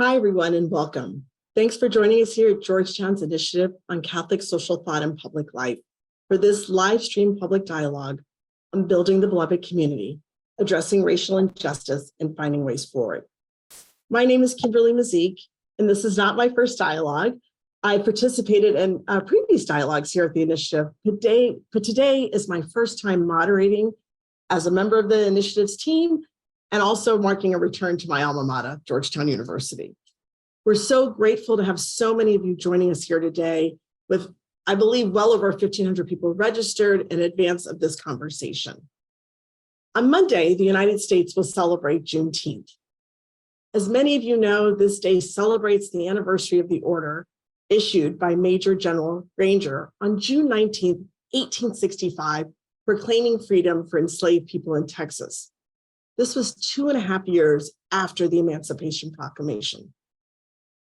Hi, everyone, and welcome. Thanks for joining us here at Georgetown's Initiative on Catholic Social Thought and Public Life for this live stream public dialogue on building the beloved community, addressing racial injustice, and finding ways forward. My name is Kimberly Mazik, and this is not my first dialogue. I participated in previous dialogues here at the Initiative. Today is my first time moderating as a member of the Initiative's team, and also marking a return to my alma mater, Georgetown University. We're so grateful to have so many of you joining us here today with, I believe, well over 1,500 people registered in advance of this conversation. On Monday, the United States will celebrate Juneteenth. As many of you know, this day celebrates the anniversary of the order issued by Major General Granger on June 19, 1865, proclaiming freedom for enslaved people in Texas. This was 2.5 years after the Emancipation Proclamation.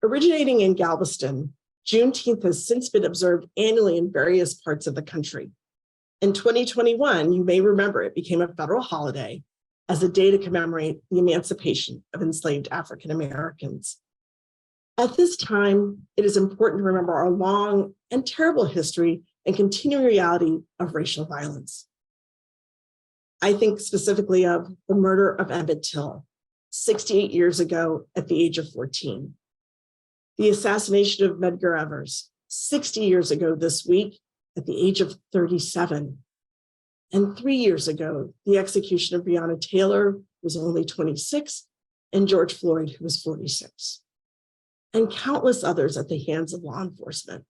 Originating in Galveston, Juneteenth has since been observed annually in various parts of the country. In 2021, you may remember it became a federal holiday as a day to commemorate the emancipation of enslaved African Americans. At this time, it is important to remember our long and terrible history and continuing reality of racial violence. I think specifically of the murder of Emmett Till 68 years ago at the age of 14. The assassination of Medgar Evers 60 years ago this week at the age of 37. And 3 years ago, the execution of Breonna Taylor, who was only 26, and George Floyd, who was 46. And countless others at the hands of law enforcement.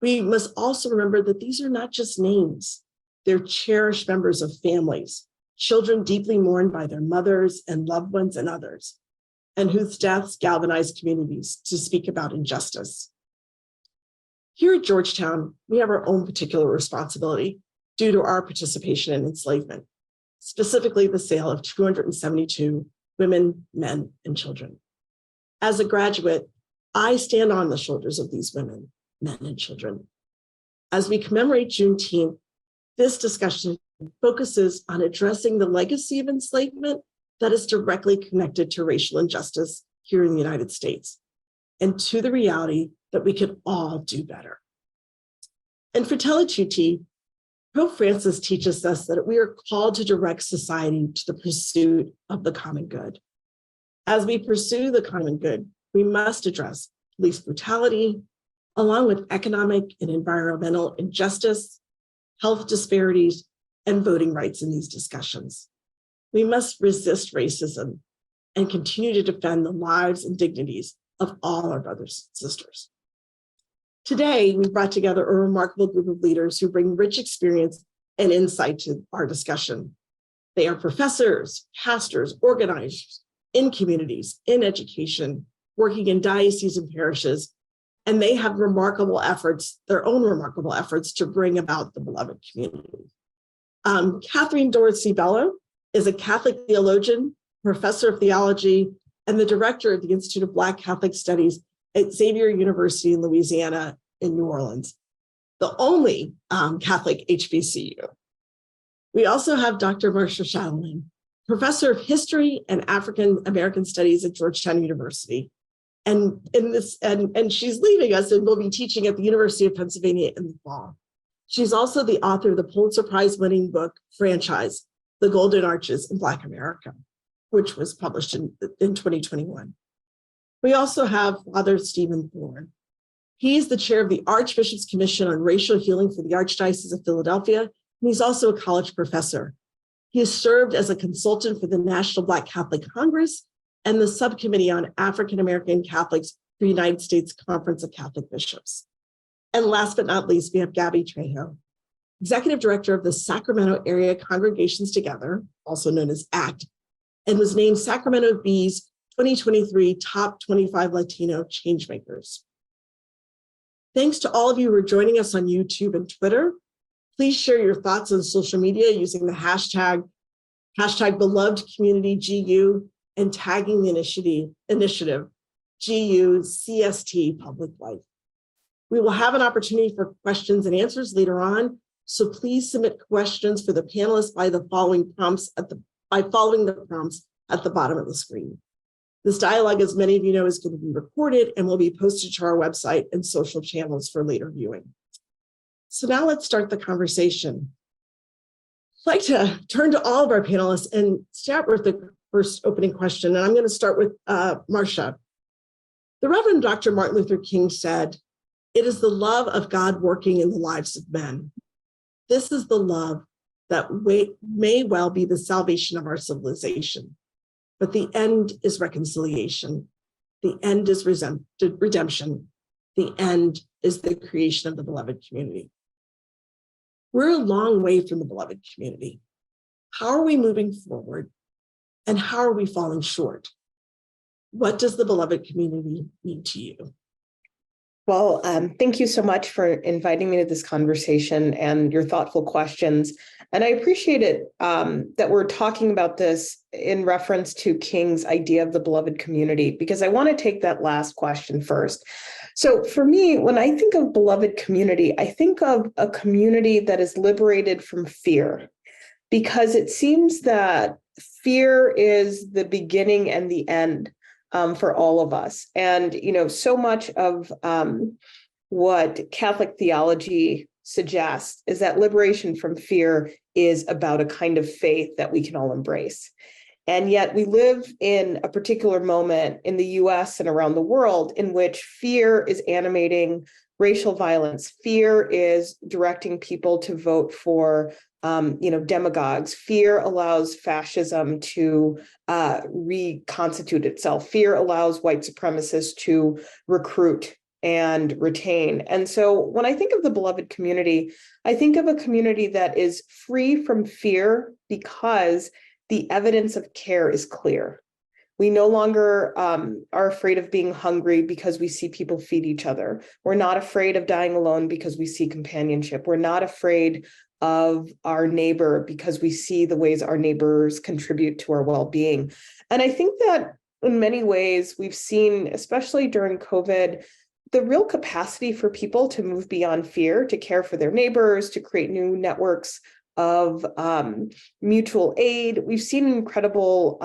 We must also remember that these are not just names. They're cherished members of families, children deeply mourned by their mothers and loved ones and others, and whose deaths galvanize communities to speak about injustice. Here at Georgetown, we have our own particular responsibility due to our participation in enslavement, specifically the sale of 272 women, men, and children. As a graduate, I stand on the shoulders of these women, men, and children. As we commemorate Juneteenth, this discussion focuses on addressing the legacy of enslavement that is directly connected to racial injustice here in the United States, and to the reality that we could all do better. In Fratelli Tutti, Pope Francis teaches us that we are called to direct society to the pursuit of the common good. As we pursue the common good, we must address police brutality, along with economic and environmental injustice, health disparities, and voting rights in these discussions. We must resist racism and continue to defend the lives and dignities of all our brothers and sisters. Today, we brought together a remarkable group of leaders who bring rich experience and insight to our discussion. They are professors, pastors, organizers in communities, in education, working in dioceses and parishes, and they have remarkable efforts, their own remarkable efforts to bring about the beloved community. Catherine Dorsey Bello is a Catholic theologian, professor of theology, and the director of the Institute of Black Catholic Studies at Xavier University in Louisiana in New Orleans, the only Catholic HBCU. We also have Dr. Marcia Chatelain, professor of history and African American studies at Georgetown University. And she's leaving us and will be teaching at the University of Pennsylvania in the fall. She's also the author of the Pulitzer Prize-winning book, Franchise, The Golden Arches in Black America, which was published in 2021. We also have Father Stephen Thorne. He's the chair of the Archbishop's Commission on Racial Healing for the Archdiocese of Philadelphia, and he's also a college professor. He has served as a consultant for the National Black Catholic Congress and the Subcommittee on African American Catholics for the United States Conference of Catholic Bishops. And last but not least, we have Gabby Trejo, Executive Director of the Sacramento Area Congregations Together, also known as ACT, and was named Sacramento Bee's 2023 Top 25 Latino Changemakers. Thanks to all of you who are joining us on YouTube and Twitter. Please share your thoughts on social media using the hashtag #BelovedCommunityGU and tagging the initiative GUCST Public Life. We will have an opportunity for questions and answers later on, so please submit questions for the panelists by following the prompts at the bottom of the screen. This dialogue, as many of you know, is going to be recorded and will be posted to our website and social channels for later viewing. So now let's start the conversation. I'd like to turn to all of our panelists and start with the first opening question. And I'm going to start with Marcia. The Reverend Dr. Martin Luther King said, "It is the love of God working in the lives of men. This is the love that may well be the salvation of our civilization. But the end is reconciliation. The end is redemption. The end is the creation of the beloved community." We're a long way from the beloved community. How are we moving forward? And how are we falling short? What does the beloved community mean to you? Well, thank you so much for inviting me to this conversation and your thoughtful questions. And I appreciate it that we're talking about this in reference to King's idea of the beloved community, because I want to take that last question first. So for me, when I think of beloved community, I think of a community that is liberated from fear, because it seems that fear is the beginning and the end for all of us. And, so much of what Catholic theology suggests is that liberation from fear is about a kind of faith that we can all embrace. And yet we live in a particular moment in the US and around the world in which fear is animating racial violence. Fear is directing people to vote for demagogues. Fear allows fascism to reconstitute itself. Fear allows white supremacists to recruit and retain. And so when I think of the beloved community, I think of a community that is free from fear because the evidence of care is clear. We no longer are afraid of being hungry because we see people feed each other. We're not afraid of dying alone because we see companionship. We're not afraid of our neighbor because we see the ways our neighbors contribute to our well-being. And I think that in many ways we've seen, especially during COVID, the real capacity for people to move beyond fear, to care for their neighbors, to create new networks of mutual aid. We've seen incredible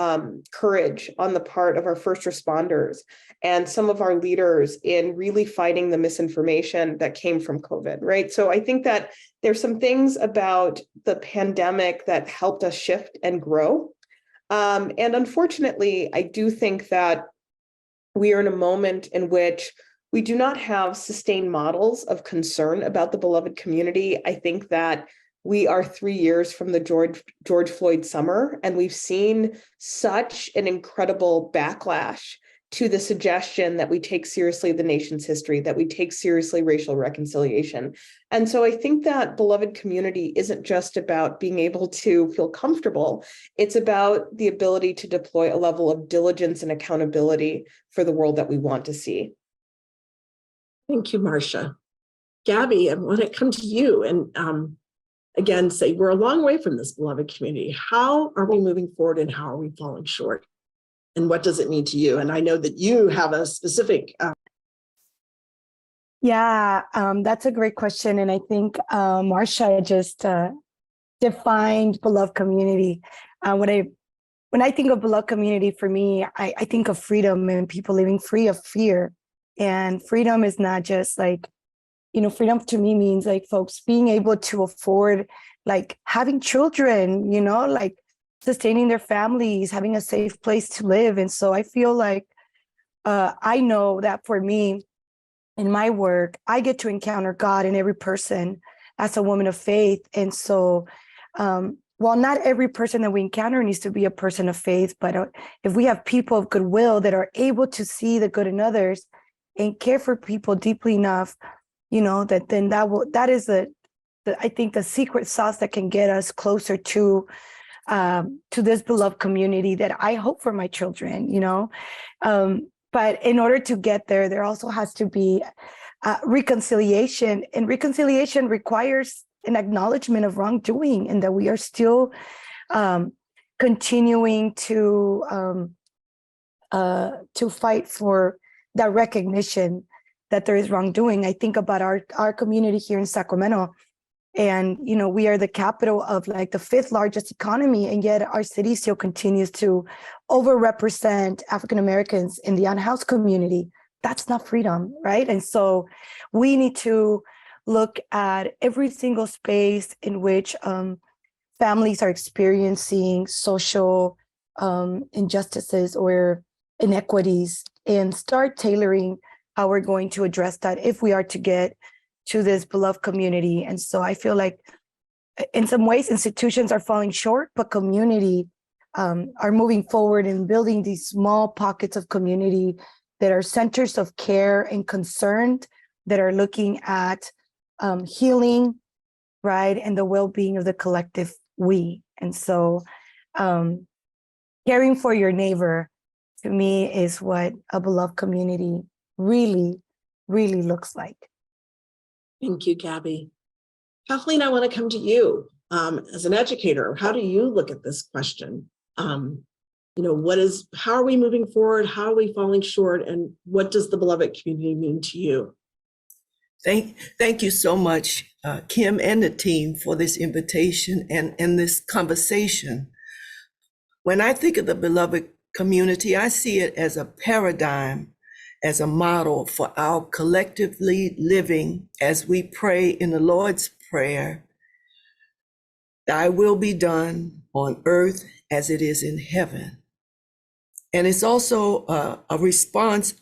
courage on the part of our first responders and some of our leaders in really fighting the misinformation that came from COVID, right? So I think that there's some things about the pandemic that helped us shift and grow. And unfortunately, I do think that we are in a moment in which we do not have sustained models of concern about the beloved community. I think that we are 3 years from the George Floyd summer, and we've seen such an incredible backlash to the suggestion that we take seriously the nation's history, that we take seriously racial reconciliation. And so I think that beloved community isn't just about being able to feel comfortable. It's about the ability to deploy a level of diligence and accountability for the world that we want to see. Thank you, Marcia. Gabby, I want to come to you and again, say we're a long way from this beloved community. How are we moving forward and how are we falling short? And what does it mean to you? And I know that you have a specific. That's a great question. And I think Marcia just defined beloved community. When I think of beloved community, for me, I think of freedom and people living free of fear. And freedom is not just like, freedom to me means like folks being able to afford, like having children, like sustaining their families, having a safe place to live. And so I feel like I know that for me, in my work, I get to encounter God in every person as a woman of faith. And so while not every person that we encounter needs to be a person of faith, but if we have people of goodwill that are able to see the good in others and care for people deeply enough, that is I think the secret sauce that can get us closer to this beloved community that I hope for my children, but in order to get there, there also has to be reconciliation, and reconciliation requires an acknowledgement of wrongdoing and that we are still continuing to fight for that recognition that there is wrongdoing. I think about our community here in Sacramento, And, we are the capital of like the 5th largest economy, and yet our city still continues to overrepresent African Americans in the unhoused community. That's not freedom, right? And so we need to look at every single space in which families are experiencing social injustices or inequities, and start tailoring how we're going to address that if we are to get to this beloved community. And so I feel like in some ways institutions are falling short, but community are moving forward and building these small pockets of community that are centers of care and concern, that are looking at healing, right, and the well-being of the collective we. And so caring for your neighbor, to me, is what a beloved community really, really looks like. Thank you, Gabby. Kathleen, I want to come to you as an educator. How do you look at this question? How are we moving forward? How are we falling short? And what does the beloved community mean to you? Thank you so much, Kim and the team, for this invitation and this conversation. When I think of the beloved community, I see it as a paradigm, as a model for our collectively living as we pray in the Lord's Prayer, "Thy will be done on earth as it is in heaven." And it's also our response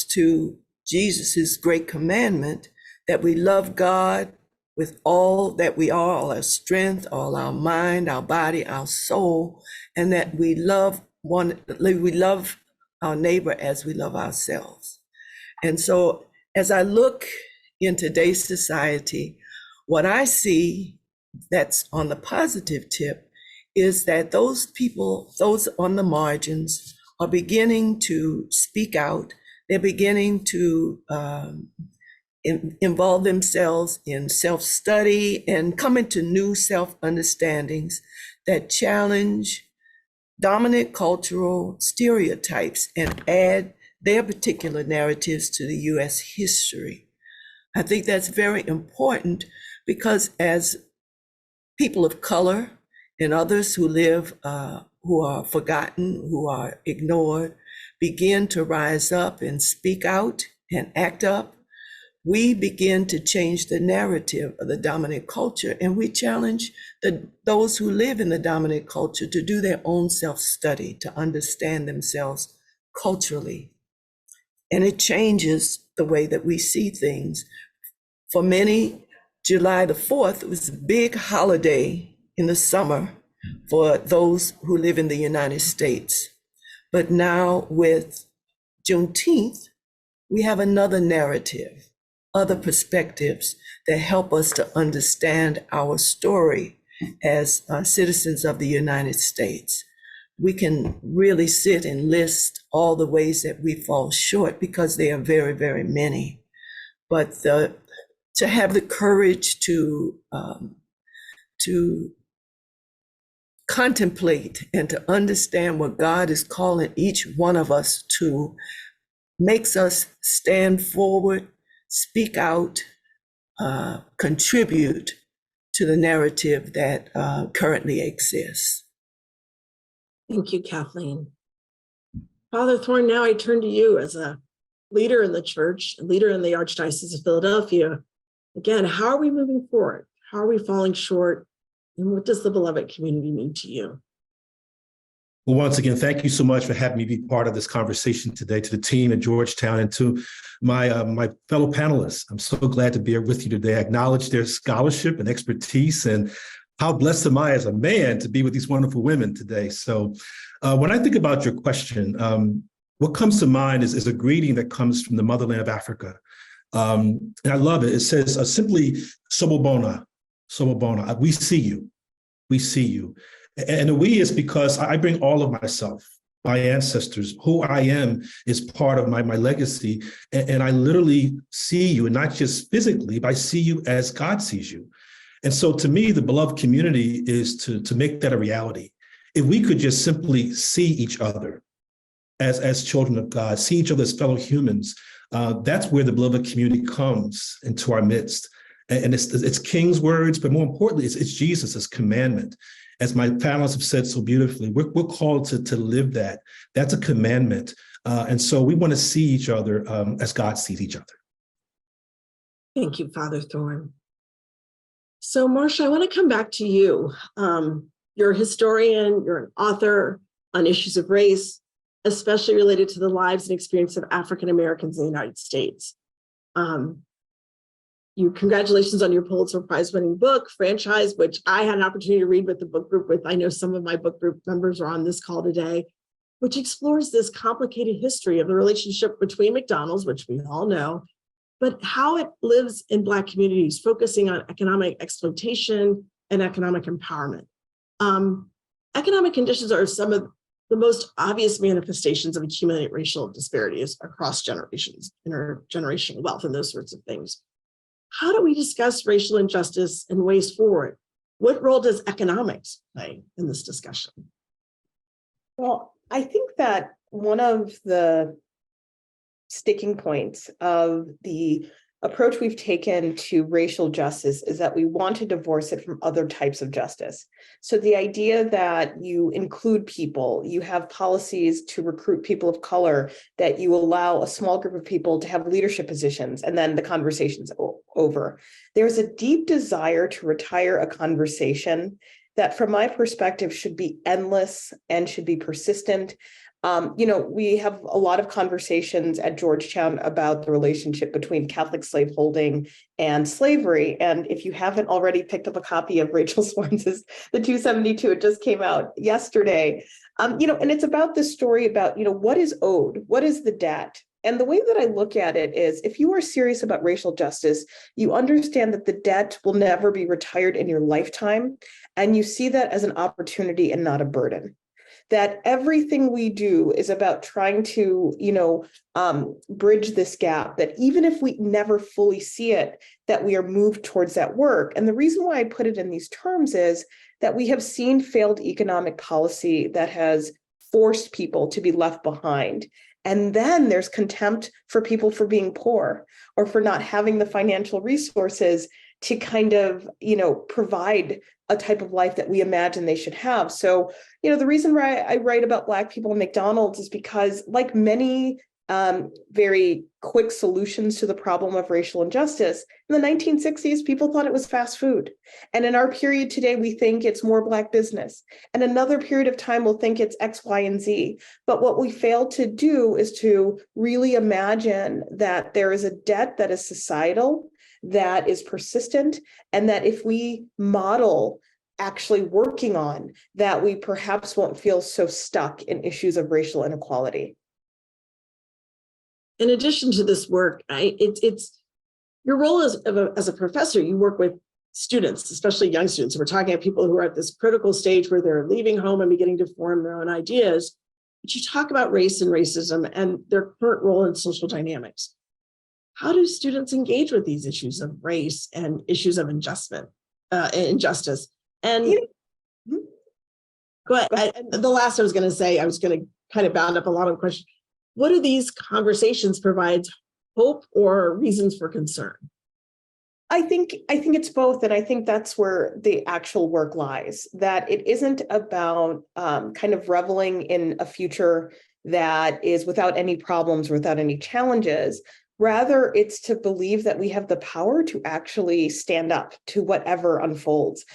to Jesus's great commandment that we love God with all that we are, all our strength, all our mind, our body, our soul, and that we love our neighbor as we love ourselves. And so as I look in today's society, what I see that's on the positive tip is that those people, those on the margins, are beginning to speak out. They're beginning to involve themselves in self-study and come into new self-understandings that challenge dominant cultural stereotypes and add their particular narratives to the U.S. history. I think that's very important because as people of color and others who live, who are forgotten, who are ignored, begin to rise up and speak out and act up, we begin to change the narrative of the dominant culture, and we challenge those who live in the dominant culture to do their own self-study, to understand themselves culturally. And it changes the way that we see things. For many, July the 4th was a big holiday in the summer for those who live in the United States. But now with Juneteenth, we have another narrative, other perspectives that help us to understand our story as citizens of the United States. We can really sit and list all the ways that we fall short because they are very, very many. But to have the courage to contemplate and to understand what God is calling each one of us to makes us stand forward, speak out, contribute to the narrative that currently exists. Thank you, Kathleen. Father Thorne, now I turn to you as a leader in the church, a leader in the Archdiocese of Philadelphia. Again, how are we moving forward? How are we falling short? And what does the beloved community mean to you? Well, once again, thank you so much for having me be part of this conversation today, to the team at Georgetown and to my fellow panelists. I'm so glad to be here with you today. I acknowledge their scholarship and expertise, and how blessed am I as a man to be with these wonderful women today. So when I think about your question, what comes to mind is a greeting that comes from the motherland of Africa. And I love it. It says simply, Sobobona, Sobobona, we see you, we see you. And the we is because I bring all of myself, my ancestors, who I am is part of my legacy. And I literally see you, and not just physically, but I see you as God sees you. And so to me, the beloved community is to make that a reality. If we could just simply see each other as children of God, see each other as fellow humans, that's where the beloved community comes into our midst. And it's King's words, but more importantly, it's Jesus' commandment. As my panelists have said so beautifully, we're called to live that. That's a commandment. And so we want to see each other as God sees each other. Thank you, Father Thorne. So, Marcia, I want to come back to you. You're a historian, you're an author on issues of race, especially related to the lives and experience of African Americans in the United States. Congratulations on your Pulitzer Prize-winning book, Franchise, which I had an opportunity to read with the book group with. I know some of my book group members are on this call today, which explores this complicated history of the relationship between McDonald's, which we all know, but how it lives in Black communities, focusing on economic exploitation and economic empowerment. Economic conditions are some of the most obvious manifestations of accumulated racial disparities across generations, intergenerational wealth, and those sorts of things. How do we discuss racial injustice and ways forward? What role does economics play in this discussion? Well, I think that one of the sticking points of the approach we've taken to racial justice is that we want to divorce it from other types of justice. So the idea that you include people, you have policies to recruit people of color, that you allow a small group of people to have leadership positions, and then the conversation's over. There's a deep desire to retire a conversation that, from my perspective, should be endless and should be persistent. We have a lot of conversations at Georgetown about the relationship between Catholic slaveholding and slavery. And if you haven't already picked up a copy of Rachel Swartz's The 272, it just came out yesterday. And it's about this story about, what is owed? What is the debt? And the way that I look at it is, if you are serious about racial justice, you understand that the debt will never be retired in your lifetime. And you see that as an opportunity and not a burden. That everything we do is about trying to, bridge this gap, that even if we never fully see it, that we are moved towards that work. And the reason why I put it in these terms is that we have seen failed economic policy that has forced people to be left behind. And then there's contempt for people for being poor or for not having the financial resources to kind of, provide a type of life that we imagine they should have. So, the reason why I write about Black people in McDonald's is because, like many very quick solutions to the problem of racial injustice, in the 1960s, people thought it was fast food. And in our period today, we think it's more Black business. And another period of time, we'll think it's X, Y, and Z. But what we fail to do is to really imagine that there is a debt that is societal, that is persistent, and that if we model actually working on that, we perhaps won't feel so stuck in issues of racial inequality. In addition to this work, it's your role as a professor. You work with students, especially young students. We're talking about people who are at this critical stage where they're leaving home and beginning to form their own ideas. But you talk about race and racism and their current role in social dynamics. How do students engage with these issues of race and issues of injustice? And go ahead. The last I was going to say, I was going to kind of bound up a lot of questions. What do these conversations provide hope or reasons for concern? I think it's both. And I think that's where the actual work lies, that it isn't about kind of reveling in a future that is without any problems, without any challenges. Rather, it's to believe that we have the power to actually stand up to whatever unfolds.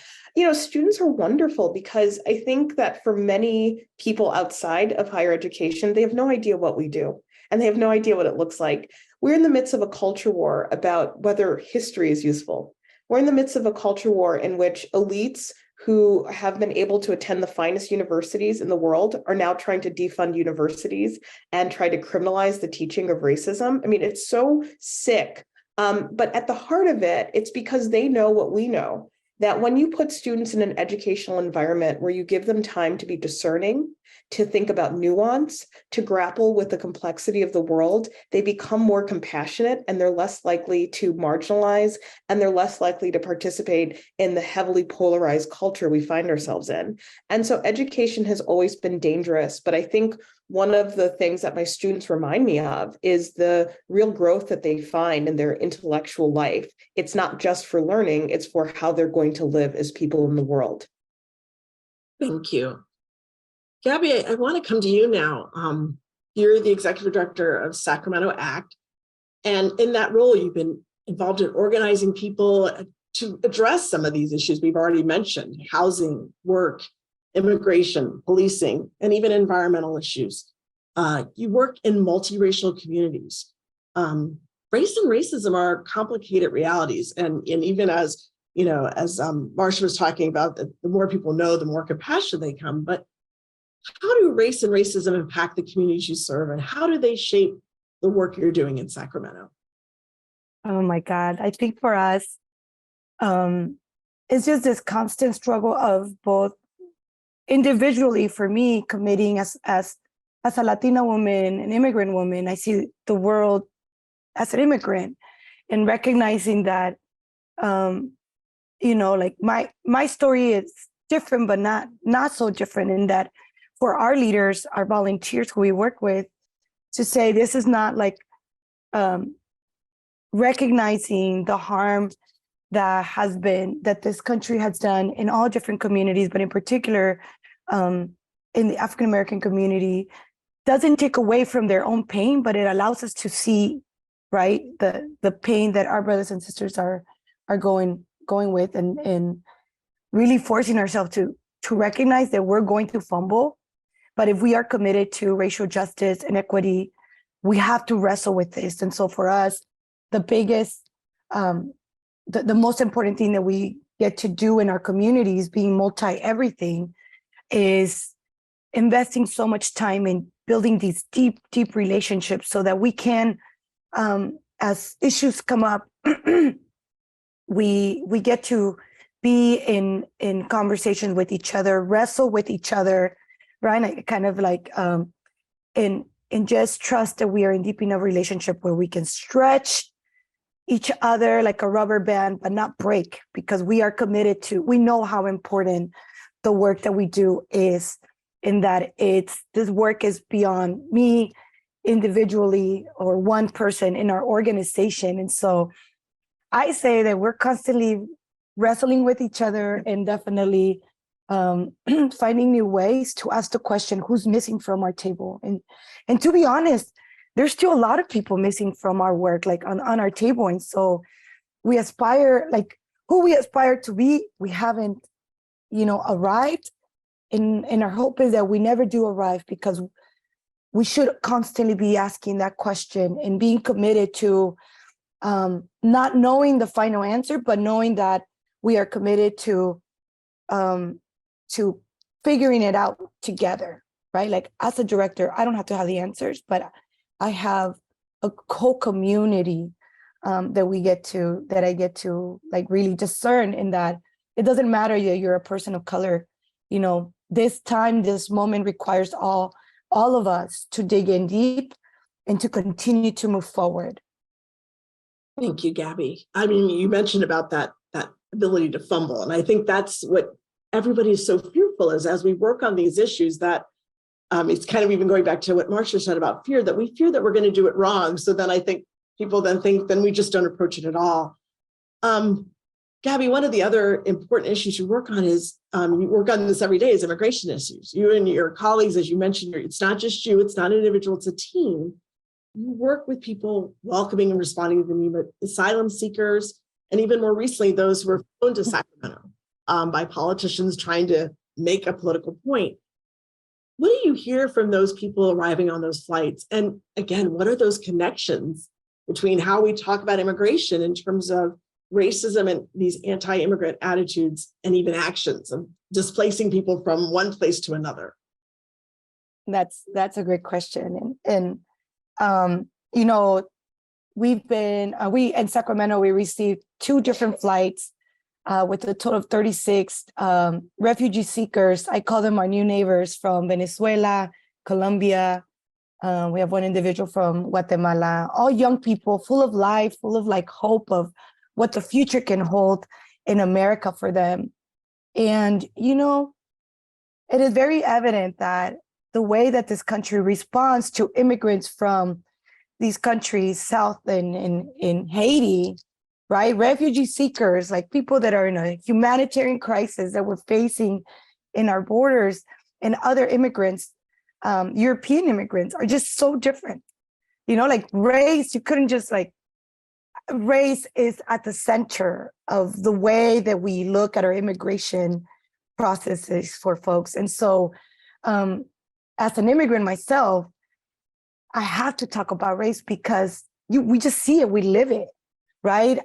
Students are wonderful because I think that for many people outside of higher education, they have no idea what we do and they have no idea what it looks like. We're in the midst of a culture war about whether history is useful. We're in the midst of a culture war in which elites who have been able to attend the finest universities in the world are now trying to defund universities and try to criminalize the teaching of racism. I mean, it's so sick. But at the heart of it, it's because they know what we know, that when you put students in an educational environment where you give them time to be discerning, to think about nuance, to grapple with the complexity of the world, they become more compassionate and they're less likely to marginalize and they're less likely to participate in the heavily polarized culture we find ourselves in. And so education has always been dangerous, but I think one of the things that my students remind me of is the real growth that they find in their intellectual life. It's not just for learning, it's for how they're going to live as people in the world. Thank you. Gabby, I want to come to you now. You're the executive director of Sacramento ACT. And in that role, you've been involved in organizing people to address some of these issues we've already mentioned: housing, work, immigration, policing, and even environmental issues. You work in multiracial communities. Race and racism are complicated realities. And even as, as Marcia was talking about, the more people know, the more compassion they come. But how do race and racism impact the communities you serve, and how do they shape the work you're doing in Sacramento? Oh my God. I think for us, it's just this constant struggle of both individually, for me, committing as a Latina woman, an immigrant woman, I see the world as an immigrant, and recognizing that, like my story is different, but not so different, in that for our leaders, our volunteers who we work with, to say this is not like recognizing the harm that this country has done in all different communities, but in particular in the African-American community, doesn't take away from their own pain, but it allows us to see, right, the pain that our brothers and sisters are going with, and really forcing ourselves to recognize that we're going to fumble. But if we are committed to racial justice and equity, we have to wrestle with this. And so for us, the biggest, the most important thing that we get to do in our communities, being multi-everything, is investing so much time in building these deep, deep relationships so that we can, as issues come up, we get to be in conversation with each other, wrestle with each other, right? Kind of like and just trust that we are in deep enough relationship where we can stretch each other like a rubber band, but not break, because we are committed to, we know how important the work that we do is, in that this work is beyond me individually or one person in our organization. And so I say that we're constantly wrestling with each other, and definitely finding new ways to ask the question, who's missing from our table? And to be honest, there's still a lot of people missing from our work, like on our table. And so we aspire, like who we aspire to be, we haven't, arrived. And our hope is that we never do arrive, because we should constantly be asking that question and being committed to not knowing the final answer, but knowing that we are committed to figuring it out together, right? Like as a director, I don't have to have the answers, but I have a whole community that I get to like really discern, in that it doesn't matter that you're a person of color. This moment requires all of us to dig in deep and to continue to move forward. Thank you, Gabby. I mean, you mentioned about that ability to fumble. And I think that's what everybody is so fearful is, as we work on these issues, that it's kind of even going back to what Marcia said about fear, that we fear that we're going to do it wrong. So then I think people then we just don't approach it at all. Gabby, one of the other important issues you work on is, you work on this every day, is immigration issues. You and your colleagues, as you mentioned, it's not just you, it's not an individual, it's a team. You work with people welcoming and responding to the need of asylum seekers, and even more recently, those who were flown to Sacramento by politicians trying to make a political point. What do you hear from those people arriving on those flights? And again, what are those connections between how we talk about immigration in terms of racism and these anti-immigrant attitudes, and even actions of displacing people from one place to another? That's a great question. And we in Sacramento, we received 2 different flights with a total of 36 refugee seekers. I call them our new neighbors, from Venezuela, Colombia. We have one individual from Guatemala, all young people, full of life, full of like hope of what the future can hold in America for them. And, it is very evident that the way that this country responds to immigrants from these countries south in Haiti, right? Refugee seekers, like people that are in a humanitarian crisis that we're facing in our borders, and other immigrants, European immigrants, are just so different. You know, like race, you couldn't just like, race is at the center of the way that we look at our immigration processes for folks. And so as an immigrant myself, I have to talk about race because we just see it, we live it, right?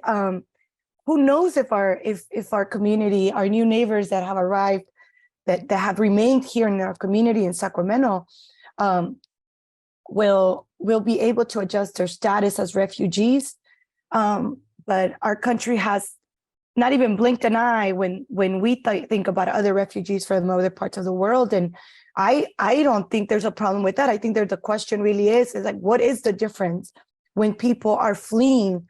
Who knows if our community, our new neighbors that have arrived, that have remained here in our community in Sacramento, will be able to adjust their status as refugees. But our country has not even blinked an eye when we think about other refugees from other parts of the world. And I don't think there's a problem with that. I think the question really is like, what is the difference when people are fleeing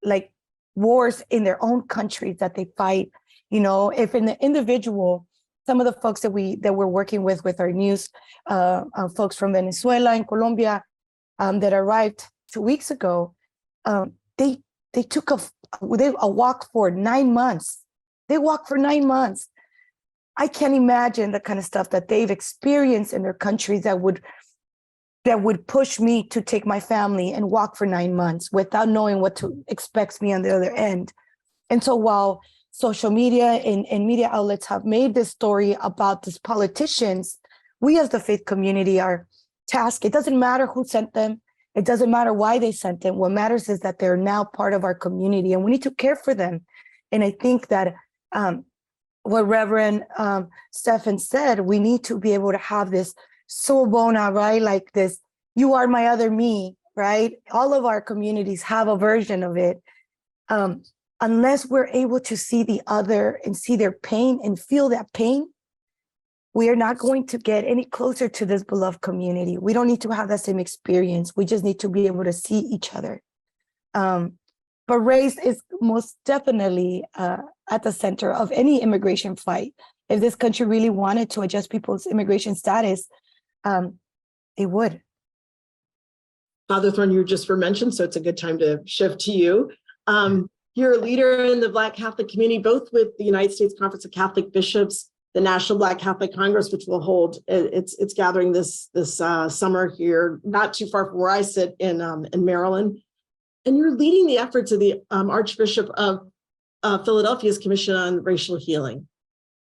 like wars in their own countries that they fight? You know, if an individual, some of the folks that we're working with our news, folks from Venezuela and Colombia that arrived 2 weeks ago, they took a walk for 9 months. They walked for 9 months. I can't imagine the kind of stuff that they've experienced in their countries that would push me to take my family and walk for 9 months without knowing what to expect me on the other end. And so while social media and media outlets have made this story about these politicians, we as the faith community are tasked. It doesn't matter who sent them. It doesn't matter why they sent them. What matters is that they're now part of our community and we need to care for them. And I think that what Reverend Stephan said, we need to be able to have this so bona, right? Like this, you are my other me, right? All of our communities have a version of it. Unless we're able to see the other and see their pain and feel that pain, we are not going to get any closer to this beloved community. We don't need to have that same experience. We just need to be able to see each other. But race is most definitely at the center of any immigration fight. If this country really wanted to adjust people's immigration status, it would. Father Thorne, you just were mentioned, so it's a good time to shift to you. You're a leader in the Black Catholic community, both with the United States Conference of Catholic Bishops, the National Black Catholic Congress, which will hold, it's gathering this summer here, not too far from where I sit in Maryland. And you're leading the efforts of the Archbishop of Philadelphia's Commission on Racial Healing.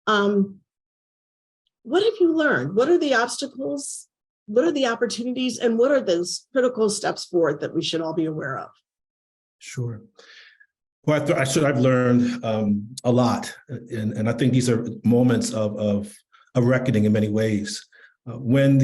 What have you learned? What are the obstacles? What are the opportunities? And what are those critical steps forward that we should all be aware of? Sure. Well, I've learned a lot, and I think these are moments of reckoning in many ways. When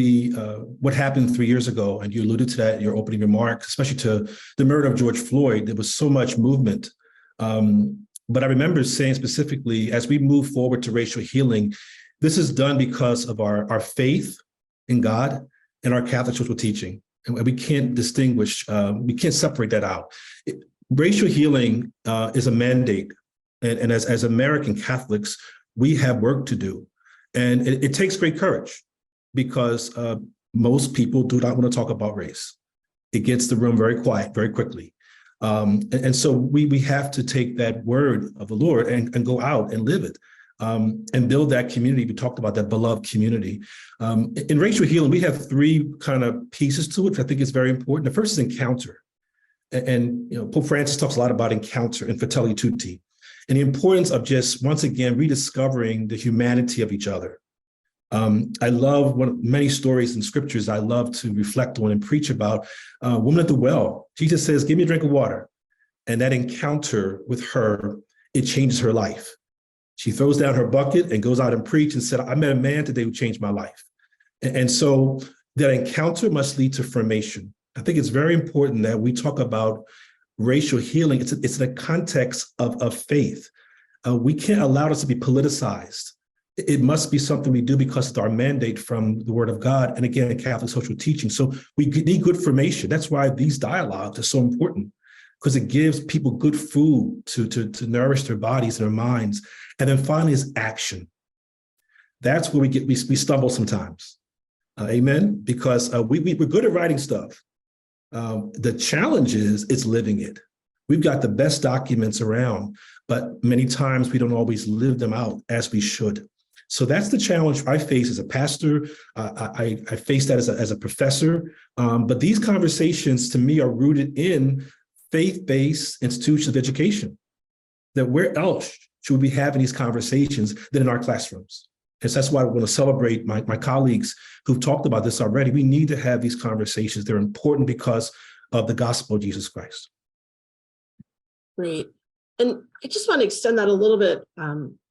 what happened 3 years ago, and you alluded to that in your opening remarks, especially to the murder of George Floyd, there was so much movement. But I remember saying specifically, as we move forward to racial healing, this is done because of our faith in God and our Catholic social teaching, and we can't distinguish, we can't separate that out. Racial healing is a mandate, and as American Catholics, we have work to do, and it takes great courage because most people do not want to talk about race. It gets the room very quiet very quickly, and so we have to take that word of the Lord and go out and live it, and build that community. We talked about that beloved community. In racial healing, we have three kind of pieces to it, which I think is very important. The first is encounter. And Pope Francis talks a lot about encounter and fratelli tutti, and the importance of just once again rediscovering the humanity of each other. I love many stories in scriptures I love to reflect on and preach about. Woman at the well, Jesus says, "Give me a drink of water," and that encounter with her, it changes her life. She throws down her bucket and goes out and preach and said, "I met a man today who changed my life." And so that encounter must lead to formation. I think it's very important that we talk about racial healing. It's in the context of faith. We can't allow this to be politicized. It must be something we do because it's our mandate from the Word of God, and again, Catholic social teaching. So we need good formation. That's why these dialogues are so important, because it gives people good food to nourish their bodies and their minds. And then finally is action. That's where we stumble sometimes. Amen. Because we're good at writing stuff. The challenge is it's living it. We've got the best documents around, but many times we don't always live them out as we should. So that's the challenge I face as a pastor. I face that as a professor. But these conversations to me are rooted in faith-based institutions of education. That where else should we be having these conversations than in our classrooms? And so that's why I want to celebrate my colleagues who've talked about this already. We need to have these conversations. They're important because of the gospel of Jesus Christ. Great. And I just want to extend that a little bit,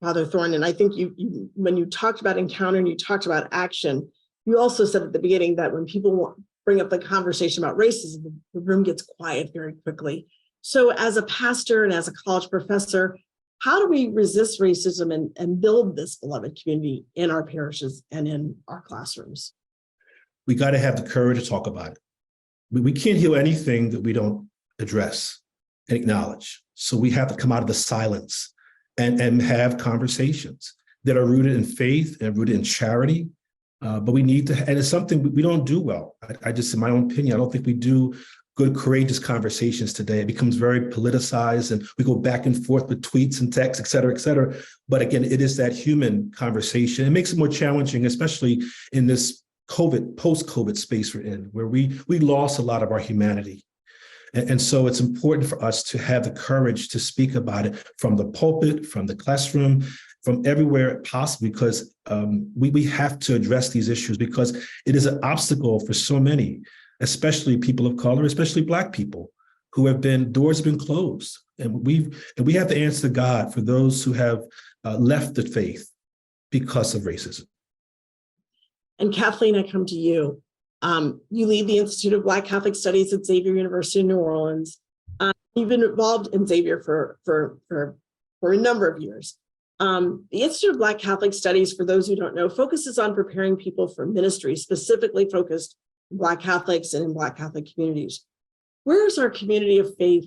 Father Thorne. And I think you when you talked about encounter and you talked about action, you also said at the beginning that when people bring up the conversation about racism, the room gets quiet very quickly. So as a pastor and as a college professor, how do we resist racism and build this beloved community in our parishes and in our classrooms? We got to have the courage to talk about it. We can't heal anything that we don't address and acknowledge. So we have to come out of the silence and have conversations that are rooted in faith and rooted in charity. But we need to, and it's something we don't do well. I just, in my own opinion, I don't think we do good, courageous conversations today. It becomes very politicized and we go back and forth with tweets and texts, et cetera, et cetera. But again, it is that human conversation. It makes it more challenging, especially in this post-COVID space we're in, where we lost a lot of our humanity. And so it's important for us to have the courage to speak about it from the pulpit, from the classroom, from everywhere possible, because we have to address these issues because it is an obstacle for so many, especially people of color, especially Black people who have doors have been closed. And we have to answer to God for those who have left the faith because of racism. And Kathleen, I come to you. You lead the Institute of Black Catholic Studies at Xavier University in New Orleans. You've been involved in Xavier for a number of years. The Institute of Black Catholic Studies, for those who don't know, focuses on preparing people for ministry, specifically focused on Black Catholics and in Black Catholic communities. Where has our community of faith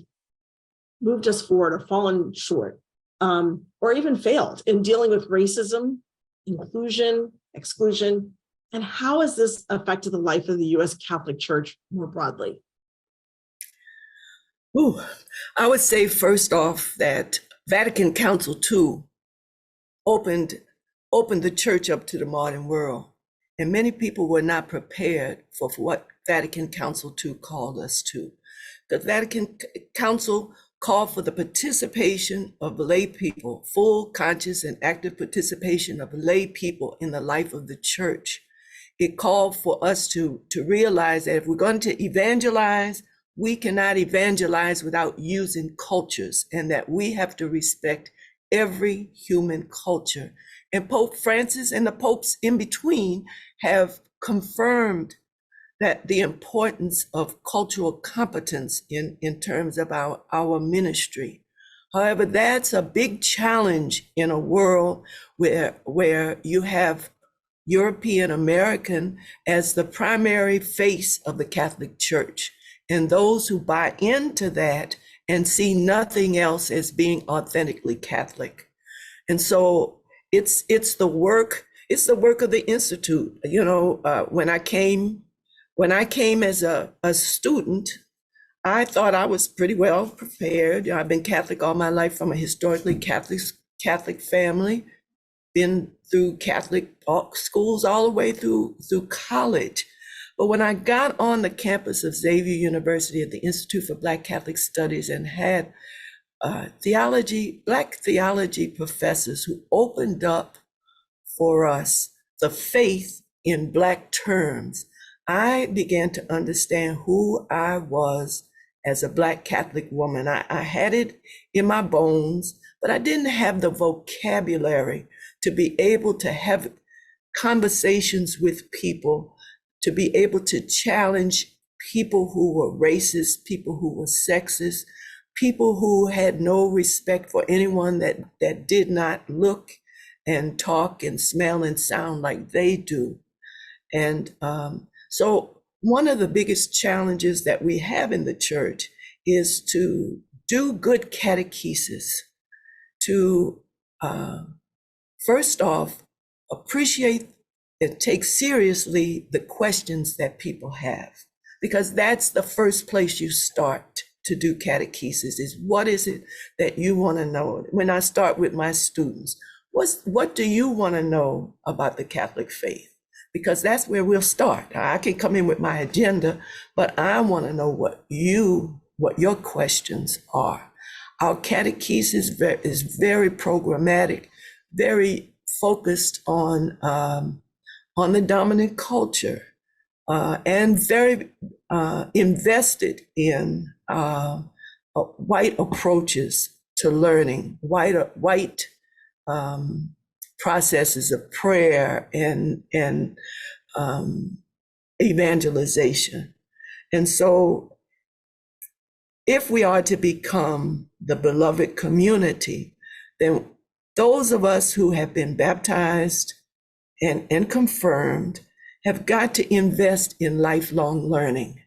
moved us forward or fallen short, or even failed in dealing with racism, inclusion, exclusion? And how has this affected the life of the U.S. Catholic Church more broadly? I would say first off that Vatican Council II opened the church up to the modern world. And many people were not prepared for what Vatican Council II called us to. The Vatican Council called for the participation of lay people, full, conscious, and active participation of lay people in the life of the church. It called for us to realize that if we're going to evangelize, we cannot evangelize without using cultures, and that we have to respect every human culture. And Pope Francis and the popes in between have confirmed that the importance of cultural competence in terms of our ministry. However, that's a big challenge in a world where you have European American as the primary face of the Catholic Church, and those who buy into that and see nothing else as being authentically Catholic. And so it's the work of the Institute. You know, when I came as a student, I thought I was pretty well prepared. You know, I've been Catholic all my life from a historically Catholic family, been through Catholic schools all the way through college. But when I got on the campus of Xavier University at the Institute for Black Catholic Studies and had Black theology professors who opened up for us the faith in Black terms, I began to understand who I was as a Black Catholic woman. I had it in my bones, but I didn't have the vocabulary to be able to have conversations with people, to be able to challenge people who were racist, people who were sexist, people who had no respect for anyone that did not look and talk and smell and sound like they do. And so one of the biggest challenges that we have in the church is to do good catechesis, to first off, appreciate take seriously the questions that people have, because that's the first place you start to do catechesis, is what is it that you want to know? When I start with my students, what do you want to know about the Catholic faith? Because that's where we'll start. I can come in with my agenda, but I want to know what your questions are. Our catechesis is very programmatic, very focused on the dominant culture, and very invested in white approaches to learning, white processes of prayer and evangelization. And so if we are to become the beloved community, then those of us who have been baptized and confirmed have got to invest in lifelong learning.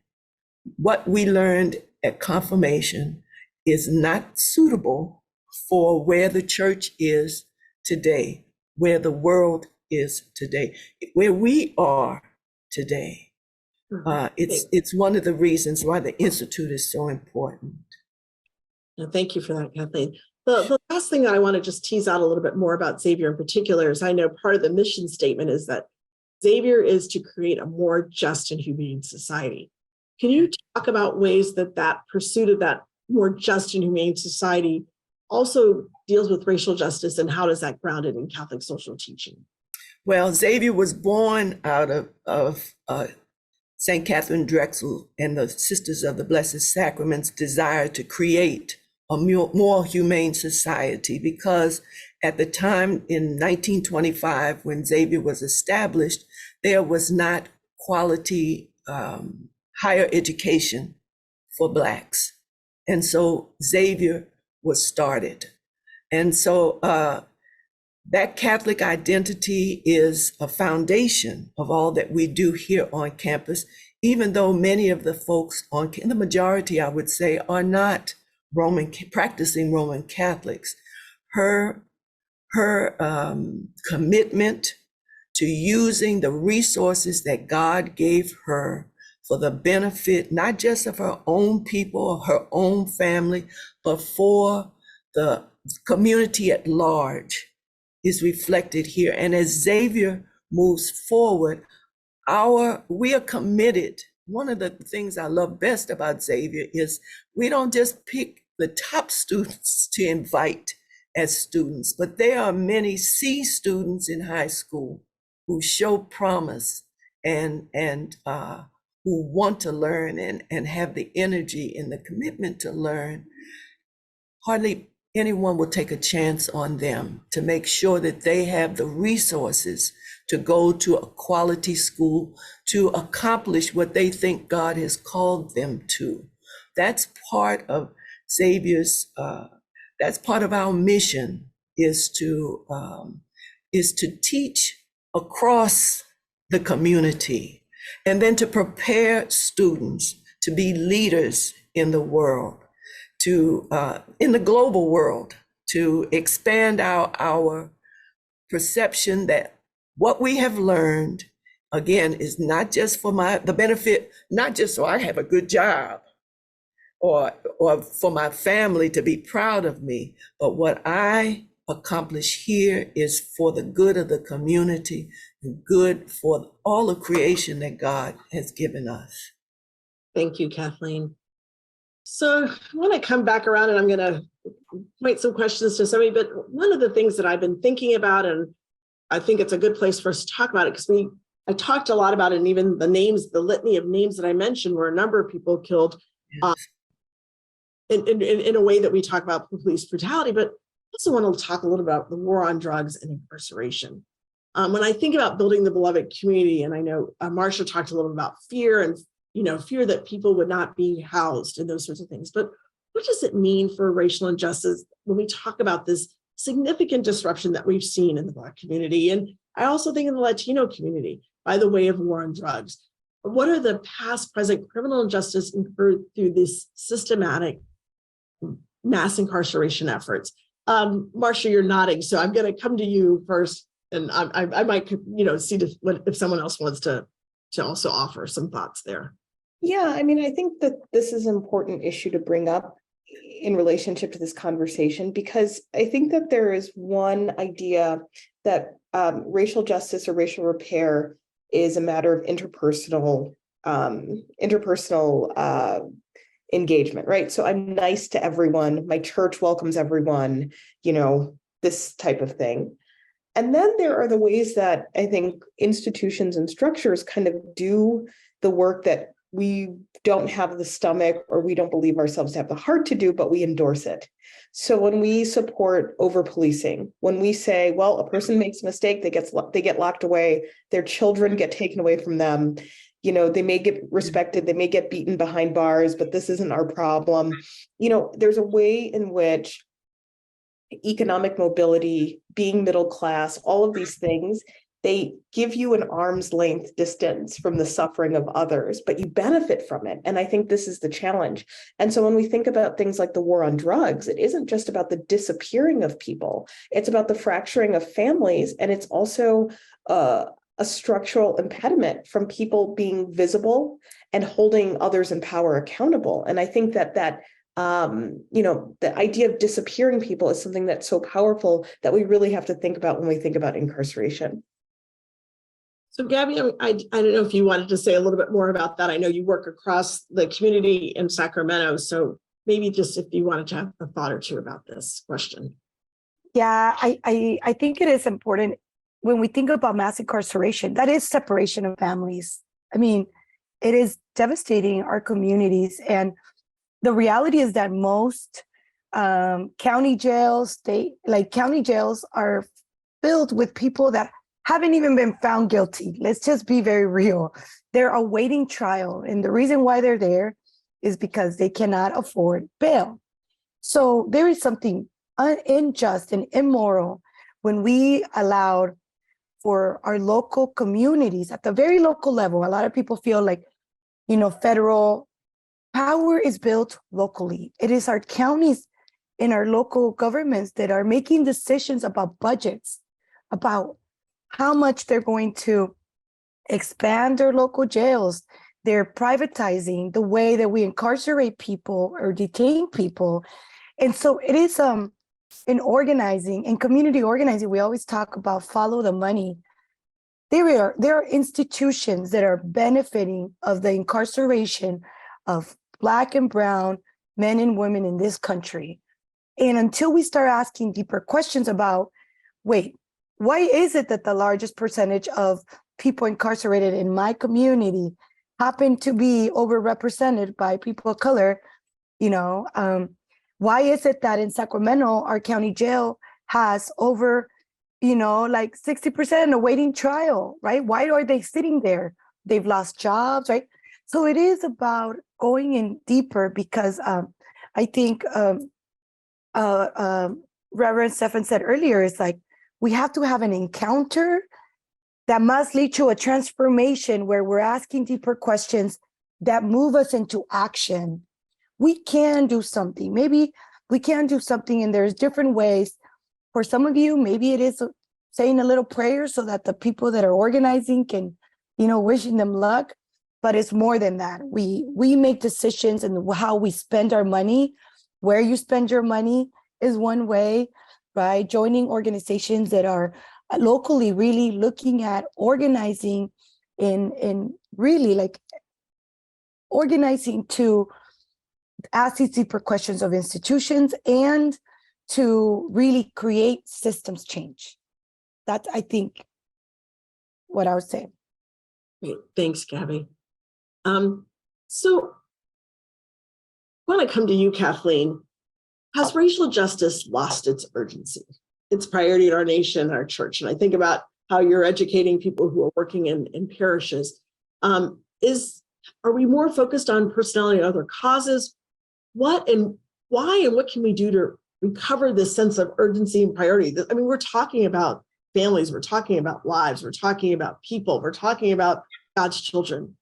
What we learned at confirmation is not suitable for where the church is today, where the world is today, where we are today. It's one of the reasons why the Institute is so important. Thank you for that, Kathleen. The last thing that I want to just tease out a little bit more about Xavier in particular is I know part of the mission statement is that Xavier is to create a more just and humane society. Can you talk about ways that pursuit of that more just and humane society also deals with racial justice, and how does that grounded in Catholic social teaching? Well, Xavier was born out of St. Catherine Drexel and the Sisters of the Blessed Sacrament's desire to create a more humane society, because at the time in 1925, when Xavier was established, there was not quality higher education for Blacks. And so Xavier was started. And so that Catholic identity is a foundation of all that we do here on campus, even though many of the folks the majority, I would say, are not practicing Roman Catholics. Her commitment to using the resources that God gave her for the benefit, not just of her own people or her own family, but for the community at large, is reflected here. And as Xavier moves forward, we are committed. One of the things I love best about Xavier is we don't just pick the top students to invite as students, but there are many C students in high school who show promise and who want to learn and have the energy and the commitment to learn. Hardly anyone will take a chance on them to make sure that they have the resources to go to a quality school to accomplish what they think God has called them to. That's part of Xavier's, that's part of our mission, is to teach across the community, and then to prepare students to be leaders in the world, in the global world, to expand our perception that what we have learned, again, is not just for the benefit, not just so I have a good job or for my family to be proud of me, but what I accomplish here is for the good of the community and good for all of creation that God has given us. Thank you, Kathleen. So I want to come back around, and I'm going to point some questions to somebody, but one of the things that I've been thinking about, and I think it's a good place for us to talk about it, because I talked a lot about it, and even the litany of names that I mentioned were a number of people killed. Yes. In a way that we talk about police brutality, but I also want to talk a little about the war on drugs and incarceration. When I think about building the beloved community, and I know Marcia talked a little about fear and fear that people would not be housed and those sorts of things, but what does it mean for racial injustice when we talk about this significant disruption that we've seen in the Black community? And I also think in the Latino community by the way of war on drugs. What are the past, present criminal injustice incurred through this systematic mass incarceration efforts? Marcia, you're nodding, so I'm going to come to you first. And I might, see if someone else wants to also offer some thoughts there. Yeah, I mean, I think that this is an important issue to bring up in relationship to this conversation, because I think that there is one idea that racial justice or racial repair is a matter of interpersonal engagement, right? So I'm nice to everyone, my church welcomes everyone, this type of thing. And then there are the ways that I think institutions and structures kind of do the work that we don't have the stomach or we don't believe ourselves to have the heart to do, but we endorse it. So when we support over policing, when we say, well, a person makes a mistake, they get locked away, their children get taken away from them, they may get respected, they may get beaten behind bars, but this isn't our problem. There's a way in which economic mobility, being middle class, all of these things, they give you an arm's length distance from the suffering of others, but you benefit from it. And I think this is the challenge. And so when we think about things like the war on drugs, it isn't just about the disappearing of people, it's about the fracturing of families. And it's also a structural impediment from people being visible and holding others in power accountable. And I think that the idea of disappearing people is something that's so powerful that we really have to think about when we think about incarceration. So Gabby, I don't know if you wanted to say a little bit more about that. I know you work across the community in Sacramento, so maybe just if you wanted to have a thought or two about this question. Yeah, I think it is important when we think about mass incarceration, that is separation of families. I mean, it is devastating our communities. And the reality is that most county jails are filled with people that haven't even been found guilty. Let's just be very real. They're awaiting trial. And the reason why they're there is because they cannot afford bail. So there is something unjust and immoral when we allowed for our local communities at the very local level. A lot of people feel like, federal power is built locally. It is our counties and our local governments that are making decisions about budgets, about how much they're going to expand their local jails. They're privatizing the way that we incarcerate people or detain people. And so it is in organizing, in community organizing, we always talk about follow the money. There are institutions that are benefiting of the incarceration of Black and brown men and women in this country. And until we start asking deeper questions about, wait, why is it that the largest percentage of people incarcerated in my community happen to be overrepresented by people of color? Why is it that in Sacramento, our county jail has over, 60% awaiting trial, right? Why are they sitting there? They've lost jobs, right? So it is about going in deeper, because I think Reverend Stephan said earlier, it's like we have to have an encounter that must lead to a transformation where we're asking deeper questions that move us into action. We can do something. Maybe we can do something, and there's different ways. For some of you, maybe it is saying a little prayer so that the people that are organizing can, wishing them luck. But it's more than that. We make decisions, and how we spend our money, where you spend your money is one way, right? Joining organizations that are locally really looking at organizing in really like organizing to ask these deeper questions of institutions and to really create systems change. That's, I think, what I would say. Great. Thanks, Gabby. So I want to come to you, Kathleen. Has racial justice lost its urgency, its priority in our nation, our church? And I think about how you're educating people who are working in parishes. Are we more focused on personality and other causes? What and why and what can we do to recover this sense of urgency and priority? I mean, we're talking about families, we're talking about lives, we're talking about people, we're talking about God's children.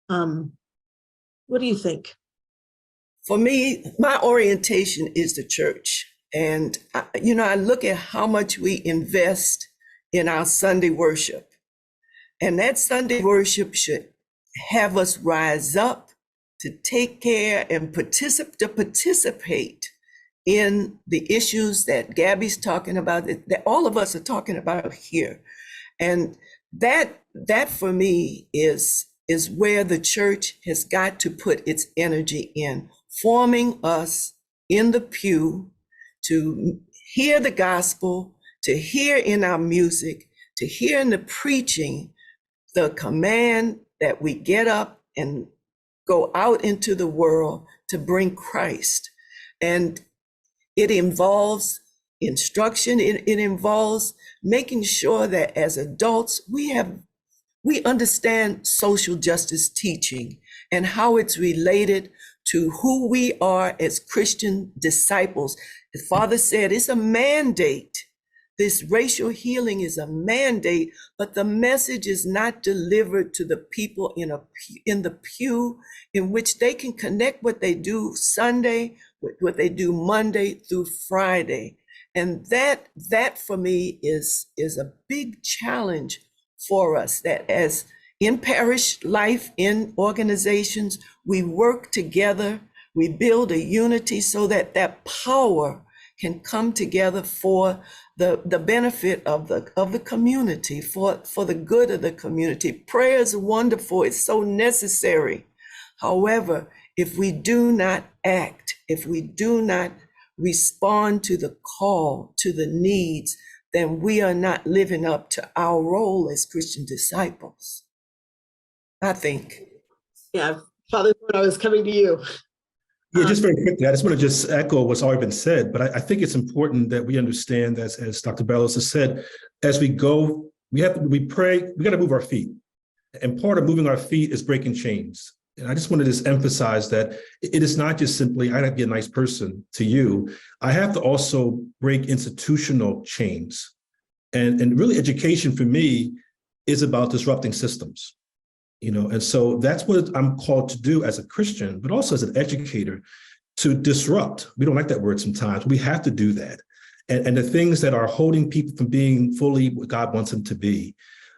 What do you think? For me, my orientation is the church. And, I look at how much we invest in our Sunday worship. And that Sunday worship should have us rise up to take care and participate in the issues that Gabby's talking about, that all of us are talking about here. And that for me is where the church has got to put its energy in, forming us in the pew to hear the gospel, to hear in our music, to hear in the preaching the command that we get up and go out into the world to bring Christ. And it involves instruction. It involves making sure that as adults, we understand social justice teaching and how it's related to who we are as Christian disciples. The Father said it's a mandate. This racial healing is a mandate, but the message is not delivered to the people in the pew, in which they can connect what they do Sunday with what they do Monday through Friday. And that for me is a big challenge for us, that as in parish life, in organizations, we work together, we build a unity so that that power can come together for the benefit of the community, for the good of the community. Prayer is wonderful, it's so necessary. However, if we do not act, if we do not respond to the call, to the needs, then we are not living up to our role as Christian disciples, I think. Yeah, Father, when I was coming to you. Yeah, just very quickly, I just want to just echo what's already been said, but I think it's important that we understand, as Dr. Bellows has said, as we go, we pray, we got to move our feet. And part of moving our feet is breaking chains. And I just want to just emphasize that it is not just simply, I got to be a nice person to you. I have to also break institutional chains. And really education for me is about disrupting systems. And so that's what I'm called to do as a Christian, but also as an educator, to disrupt. We don't like that word sometimes. We have to do that. And the things that are holding people from being fully what God wants them to be.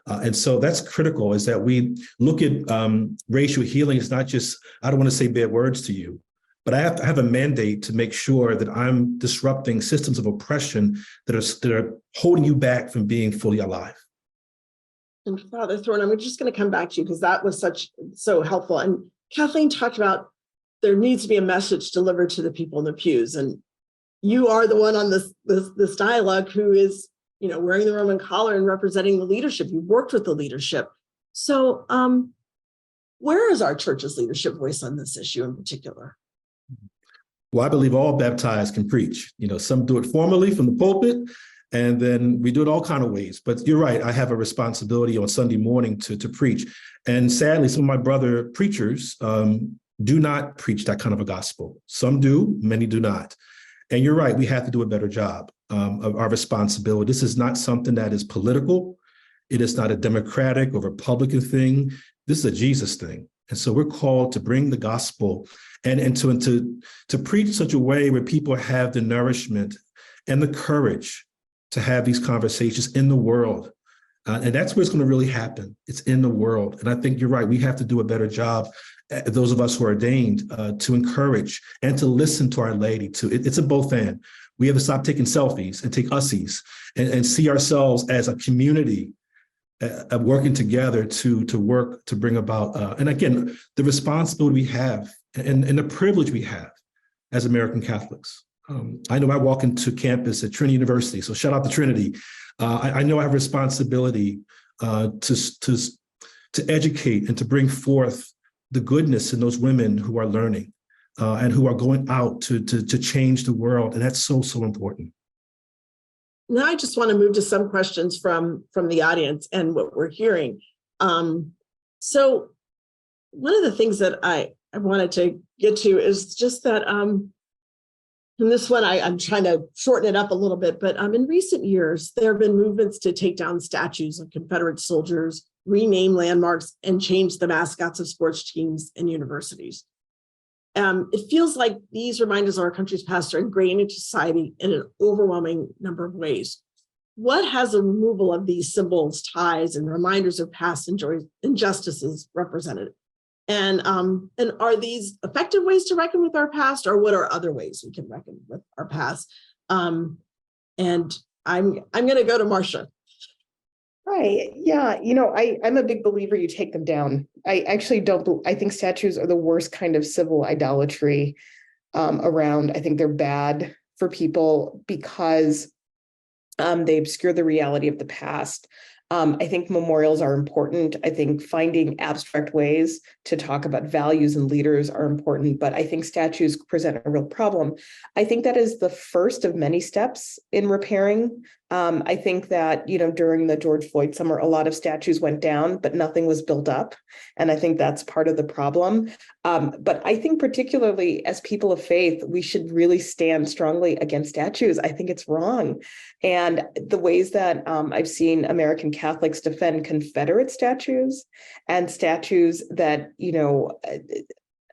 And so that's critical, is that we look at racial healing. It's not just, I don't want to say bad words to you, but I have a mandate to make sure that I'm disrupting systems of oppression that are holding you back from being fully alive. And Father Thorne, I'm just going to come back to you because that was so helpful. And Kathleen talked about there needs to be a message delivered to the people in the pews. And you are the one on this dialogue who is, wearing the Roman collar and representing the leadership. You've worked with the leadership. So where is our church's leadership voice on this issue in particular? Well, I believe all baptized can preach. Some do it formally from the pulpit, and then we do it all kinds of ways. But you're right, I have a responsibility on Sunday morning to preach. And sadly, some of my brother preachers do not preach that kind of a gospel. Some do, many do not. And you're right, we have to do a better job of our responsibility. This is not something that is political. It is not a Democratic or Republican thing. This is a Jesus thing. And so we're called to bring the gospel and to preach in such a way where people have the nourishment and the courage to have these conversations in the world. And that's where it's going to really happen. It's in the world. And I think you're right. We have to do a better job, those of us who are ordained, to encourage and to listen to our laity too. It's a both and. We have to stop taking selfies and take ussies and see ourselves as a community working together to work to bring about, and again, the responsibility we have and the privilege we have as American Catholics. I know I walk into campus at Trinity University, so shout out to Trinity. I know I have responsibility to educate and to bring forth the goodness in those women who are learning and who are going out to change the world, and that's so important. Now I just want to move to some questions from the audience and what we're hearing. So one of the things that I wanted to get to is just that, and this one I'm trying to shorten it up a little bit, but in recent years, there have been movements to take down statues of Confederate soldiers, rename landmarks, and change the mascots of sports teams and universities. It feels like these reminders of our country's past are ingrained into society in an overwhelming number of ways. what has the removal of these symbols, ties, and reminders of past injustices represented? And are these effective ways to reckon with our past, or what are other ways we can reckon with our past? And I'm going to go to Marcia. Right. Yeah. I'm a big believer you take them down. I actually don't. I think statues are the worst kind of civil idolatry around. I think they're bad for people because they obscure the reality of the past. I think memorials are important. I think finding abstract ways to talk about values and leaders are important, but I think statues present a real problem. I think that is the first of many steps in repairing. I think that, during the George Floyd summer, a lot of statues went down, but nothing was built up. And I think that's part of the problem. But I think particularly as people of faith, we should really stand strongly against statues. I think it's wrong. And the ways that I've seen American Catholics defend Confederate statues and statues that,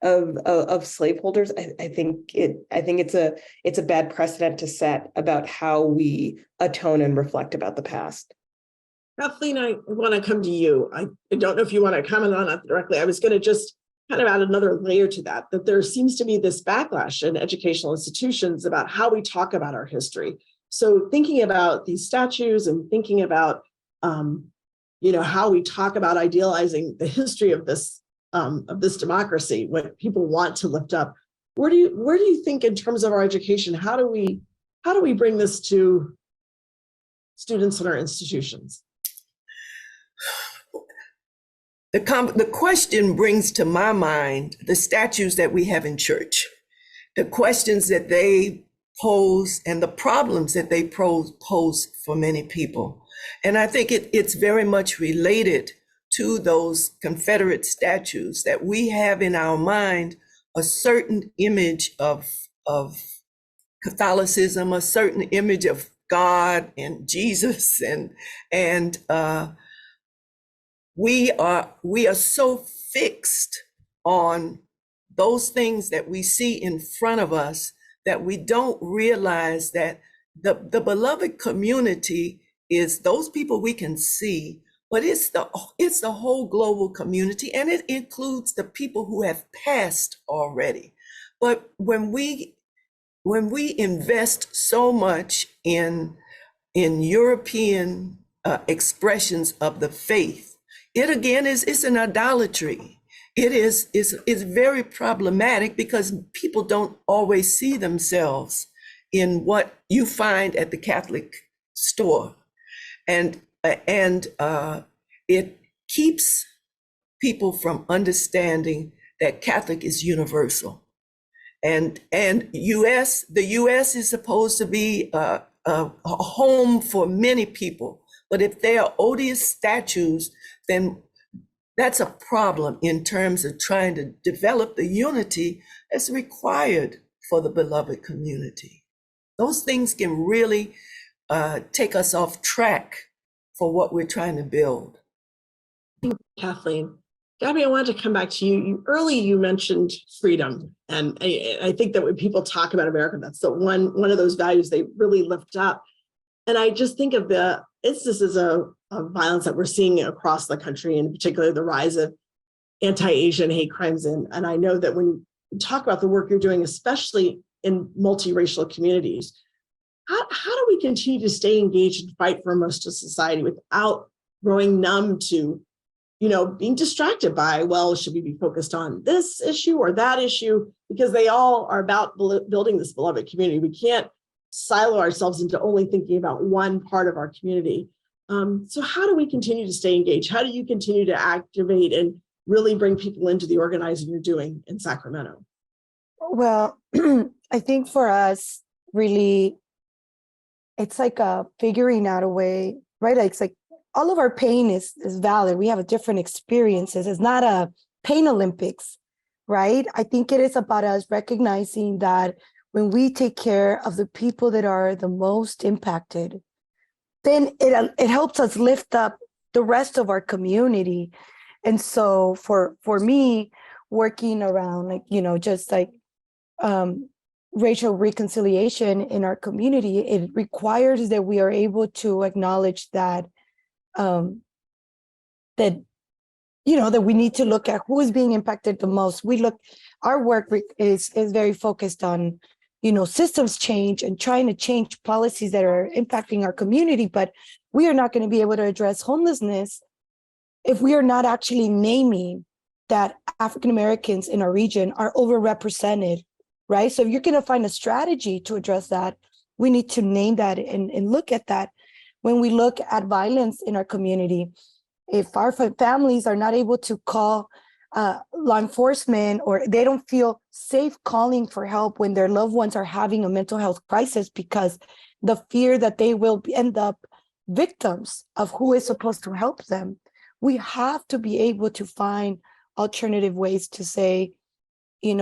of slaveholders, I think it's a bad precedent to set about how we atone and reflect about the past. Kathleen, I want to come to you. I don't know if you want to comment on that directly. I was going to just kind of add another layer to that there seems to be this backlash in educational institutions about how we talk about our history. So thinking about these statues and thinking about, how we talk about idealizing the history of this democracy, what people want to lift up. Where do you think, in terms of our education, how do we bring this to students in our institutions? The question brings to my mind the statues that we have in church, the questions that they pose and the problems that they pose for many people. And I think it's very much related to those Confederate statues, that we have in our mind a certain image of Catholicism, a certain image of God and Jesus, and we are so fixed on those things that we see in front of us that we don't realize that the beloved community is those people we can see, but it's the whole global community, and it includes the people who have passed already. But when we invest so much in European expressions of the faith, it again is an idolatry. It's very problematic because people don't always see themselves in what you find at the Catholic store, and it keeps people from understanding that Catholic is universal, and the U.S. is supposed to be a home for many people, but if they are odious statues, then that's a problem in terms of trying to develop the unity that's required for the beloved community. Those things can really take us off track for what we're trying to build. Kathleen. Gabby, I wanted to come back to you. You mentioned freedom. And I think that when people talk about America, that's the one of those values they really lift up. And I just think of the instances of violence that we're seeing across the country, in particular the rise of anti-Asian hate crimes. And I know that when you talk about the work you're doing, especially in multiracial communities, how do we continue to stay engaged and fight for most of society without growing numb to, being distracted by, well, should we be focused on this issue or that issue? Because they all are about building this beloved community. We can't silo ourselves into only thinking about one part of our community. So how do we continue to stay engaged? How do you continue to activate and really bring people into the organizing you're doing in Sacramento? Well, I think for us, really, it's like figuring out a way, right? It's like all of our pain is valid. We have different experiences. It's not a pain Olympics, right? I think it is about us recognizing that when we take care of the people that are the most impacted, then it helps us lift up the rest of our community. And so for me, working around just racial reconciliation in our community, it requires that we are able to acknowledge that that that we need to look at who is being impacted the most. Our work is very focused on systems change and trying to change policies that are impacting our community, but we are not going to be able to address homelessness if we are not actually naming that African Americans in our region are overrepresented, right? So if you're going to find a strategy to address that, we need to name that and look at that. When we look at violence in our community, if our families are not able to call law enforcement, or they don't feel safe calling for help when their loved ones are having a mental health crisis because the fear that they will end up victims of who is supposed to help them, we have to be able to find alternative ways to say, we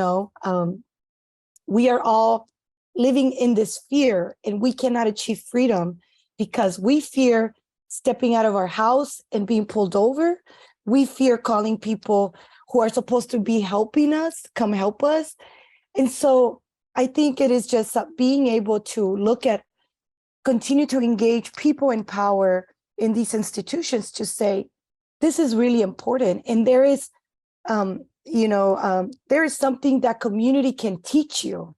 are all living in this fear and we cannot achieve freedom because we fear stepping out of our house and being pulled over. We fear calling people who are supposed to be helping us, come help us. And so I think it is just being able to continue to engage people in power in these institutions to say, this is really important. And there is, there is something that community can teach you.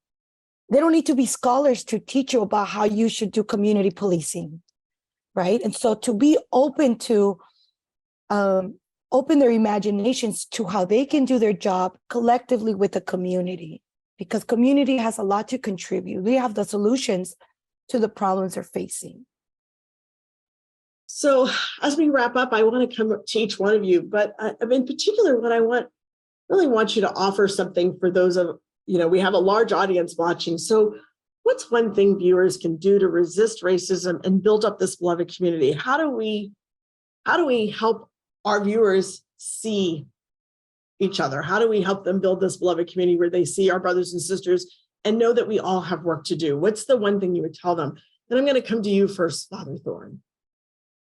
They don't need to be scholars to teach you about how you should do community policing, right? And so to be open to open their imaginations to how they can do their job collectively with the community, because community has a lot to contribute. We have the solutions to the problems they're facing. So as we wrap up, I want to come to each one of you, but in particular, what I really want you to offer something for those of, we have a large audience watching. So what's one thing viewers can do to resist racism and build up this beloved community? How do we help our viewers see each other? How do we help them build this beloved community where they see our brothers and sisters and know that we all have work to do? What's the one thing you would tell them? And I'm going to come to you first, Father Thorne.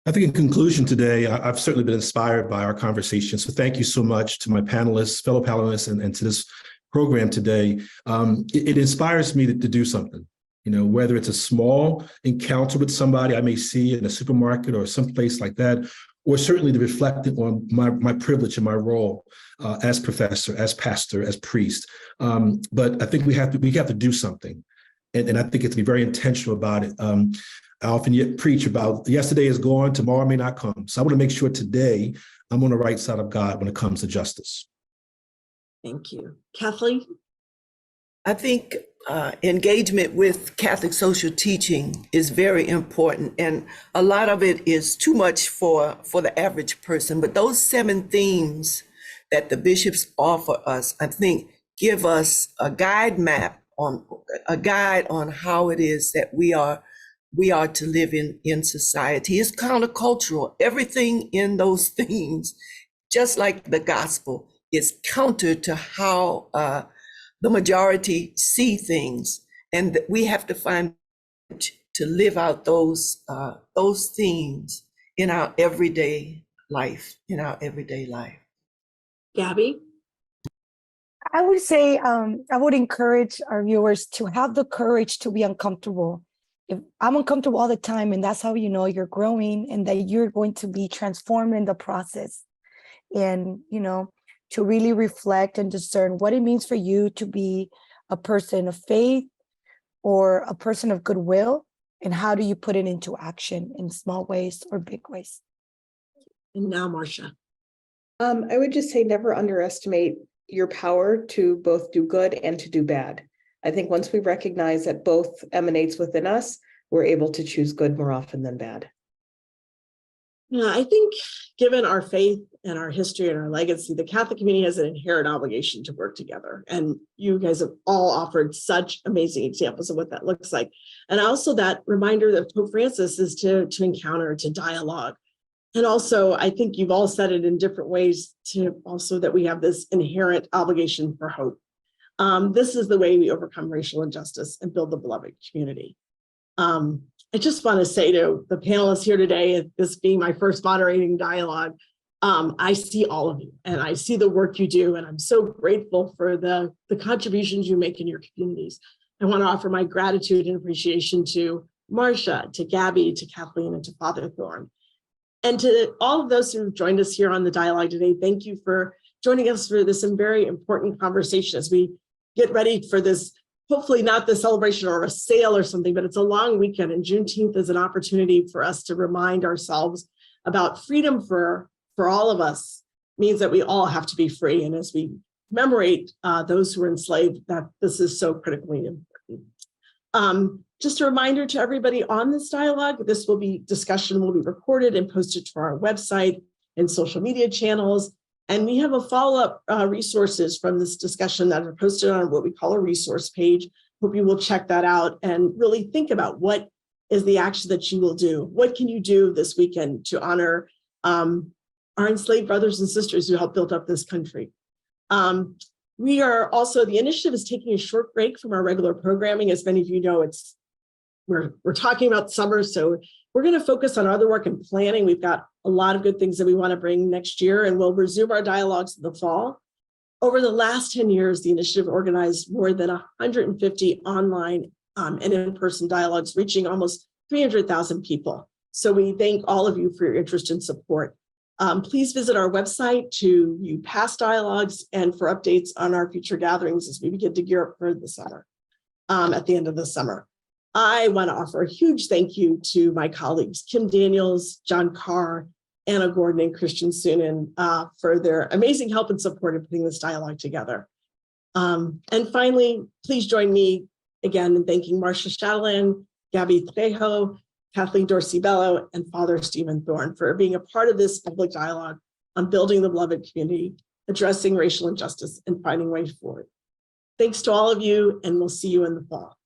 I think in conclusion today, I've certainly been inspired by our conversation. So thank you so much to my panelists, fellow panelists, and to this program today. It inspires me to do something, whether it's a small encounter with somebody I may see in a supermarket or someplace like that, or certainly to reflect on my privilege and my role as professor, as pastor, as priest. But I think we have to do something. And I think it's to be very intentional about it. I often yet preach about yesterday is gone, tomorrow may not come. So I want to make sure today I'm on the right side of God when it comes to justice. Thank you. Kathleen? I think engagement with Catholic social teaching is very important, and a lot of it is too much for the average person. But those 7 themes that the bishops offer us, I think, give us a guide on how it is that we are to live in society. It's countercultural. Everything in those themes, just like the gospel, is counter to how the majority see things, and we have to find to live out those themes in our everyday life. Gabby? I would say I would encourage our viewers to have the courage to be uncomfortable. If I'm uncomfortable all the time, and that's how you're growing and that you're going to be transformed in the process. And, to really reflect and discern what it means for you to be a person of faith or a person of goodwill, and how do you put it into action in small ways or big ways. And now, Marcia. I would just say never underestimate your power to both do good and to do bad. I think once we recognize that both emanates within us, we're able to choose good more often than bad. Yeah, I think given our faith and our history and our legacy, the Catholic community has an inherent obligation to work together. And you guys have all offered such amazing examples of what that looks like. And also that reminder that Pope Francis is to encounter, to dialogue. And also, I think you've all said it in different ways to also that we have this inherent obligation for hope. This is the way we overcome racial injustice and build the beloved community. I just want to say to the panelists here today, this being my first moderating dialogue, I see all of you and I see the work you do, and I'm so grateful for the contributions you make in your communities. I want to offer my gratitude and appreciation to Marcia, to Gabby, to Kathleen, and to Father Thorne. And to all of those who've joined us here on the dialogue today, thank you for joining us for this very important conversation as we get ready for this, hopefully not the celebration or a sale or something, but it's a long weekend, and Juneteenth is an opportunity for us to remind ourselves about freedom for all of us means that we all have to be free. And as we commemorate those who were enslaved, that this is so critically important. Just a reminder to everybody on this dialogue, discussion will be recorded and posted to our website and social media channels. And we have a follow-up resources from this discussion that are posted on what we call a resource page. Hope you will check that out and really think about what is the action that you will do. What can you do this weekend to honor our enslaved brothers and sisters who helped build up this country? We are also, the initiative is taking a short break from our regular programming. As many of you know, we're talking about summer, so we're going to focus on other work and planning. We've got a lot of good things that we want to bring next year, and we'll resume our dialogues in the fall. Over the last 10 years, the initiative organized more than 150 online and in-person dialogues, reaching almost 300,000 people. So we thank all of you for your interest and support. Please visit our website to view past dialogues and for updates on our future gatherings as we begin to gear up for the summer, at the end of the summer. I want to offer a huge thank you to my colleagues, Kim Daniels, John Carr, Anna Gordon, and Christian Sunan for their amazing help and support in putting this dialogue together. And finally, please join me again in thanking Marcia Chatelain, Gabby Trejo, Kathleen Dorsey-Bello, and Father Stephen Thorne for being a part of this public dialogue on building the beloved community, addressing racial injustice, and finding ways forward. Thanks to all of you, and we'll see you in the fall.